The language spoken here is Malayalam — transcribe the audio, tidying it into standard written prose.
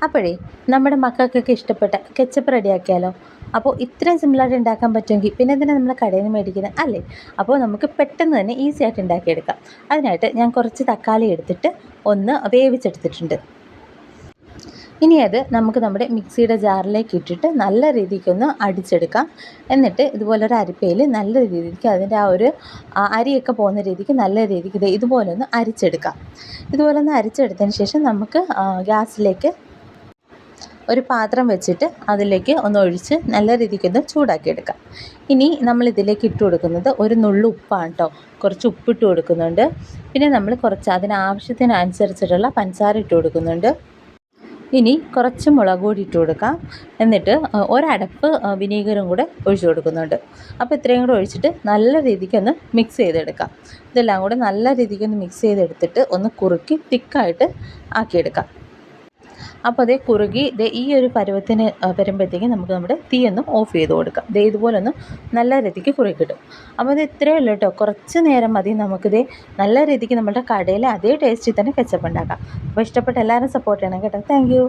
അപ്പോഴേ നമ്മുടെ മക്കൾക്കൊക്കെ ഇഷ്ടപ്പെട്ട കെച്ചപ്പ് റെഡിയാക്കിയാലോ? അപ്പോൾ ഇത്രയും സിമ്പിളായിട്ട് ഉണ്ടാക്കാൻ പറ്റുമെങ്കിൽ പിന്നെ എന്തിനാണ് നമ്മൾ കടയിൽ നിന്ന് മേടിക്കുന്നത്, അല്ലേ? അപ്പോൾ നമുക്ക് പെട്ടെന്ന് തന്നെ ഈസി ആയിട്ട് ഉണ്ടാക്കിയെടുക്കാം. അതിനായിട്ട് ഞാൻ കുറച്ച് തക്കാളി എടുത്തിട്ട് ഒന്ന് വേവിച്ചെടുത്തിട്ടുണ്ട്. ഇനി അത് നമുക്ക് നമ്മുടെ മിക്സിയുടെ ജാറിലേക്ക് ഇട്ടിട്ട് നല്ല രീതിക്കൊന്ന് അടിച്ചെടുക്കാം. എന്നിട്ട് ഇതുപോലൊരു അരിപ്പയിൽ നല്ല രീതിക്ക് അതിൻ്റെ ആ ഒരു അരിയൊക്കെ പോകുന്ന രീതിക്ക് നല്ല രീതിക്ക് ഇതുപോലെ ഒന്ന് അരിച്ചെടുക്കാം. ഇതുപോലെ ഒന്ന് അരിച്ചെടുത്തതിന് ശേഷം നമുക്ക് ഗ്യാസിലേക്ക് ഒരു പാത്രം വെച്ചിട്ട് അതിലേക്ക് ഒന്ന് ഒഴിച്ച് നല്ല രീതിക്കൊന്ന് ചൂടാക്കിയെടുക്കാം. ഇനി നമ്മൾ ഇതിലേക്ക് ഇട്ട് കൊടുക്കുന്നത് ഒരു നുള്ളു ഉപ്പാണ് കേട്ടോ. കുറച്ച് ഉപ്പിട്ട് കൊടുക്കുന്നുണ്ട്. പിന്നെ നമ്മൾ കുറച്ച് അതിനാവശ്യത്തിനനുസരിച്ചിട്ടുള്ള പഞ്ചസാര ഇട്ട് കൊടുക്കുന്നുണ്ട്. ഇനി കുറച്ച് മുളക് പൊടി ഇട്ട് കൊടുക്കാം. എന്നിട്ട് ഒരടപ്പ് വിനീഗറും കൂടെ ഒഴിച്ച് കൊടുക്കുന്നുണ്ട്. അപ്പോൾ ഇത്രയും കൂടെ ഒഴിച്ചിട്ട് നല്ല രീതിക്കൊന്ന് മിക്സ് ചെയ്തെടുക്കാം. ഇതെല്ലാം കൂടെ നല്ല രീതിക്കൊന്ന് മിക്സ് ചെയ്തെടുത്തിട്ട് ഒന്ന് കുറുക്കി തിക്കായിട്ട് ആക്കിയെടുക്കാം. അപ്പോൾ അതേ കുറുകി ഈ ഒരു പരുവത്തിന് വരുമ്പോഴത്തേക്കും നമുക്ക് നമ്മുടെ തീയൊന്ന് ഓഫ് ചെയ്ത് കൊടുക്കാം. ഇതുപോലെ ഒന്ന് നല്ല രീതിക്ക് കുറുകി കിട്ടും. അപ്പോൾ ഇത് ഇത്രയേ ഉള്ളൂ കേട്ടോ. കുറച്ച് നേരം മതി നമുക്കിത് നല്ല രീതിക്ക് നമ്മുടെ കടയിലെ അതേ ടേസ്റ്റിൽ തന്നെ കെച്ചപ്പ് ഉണ്ടാക്കാം. അപ്പോൾ ഇഷ്ടപ്പെട്ട എല്ലാവരും സപ്പോർട്ട് ചെയ്യണം കേട്ടോ. Thank you.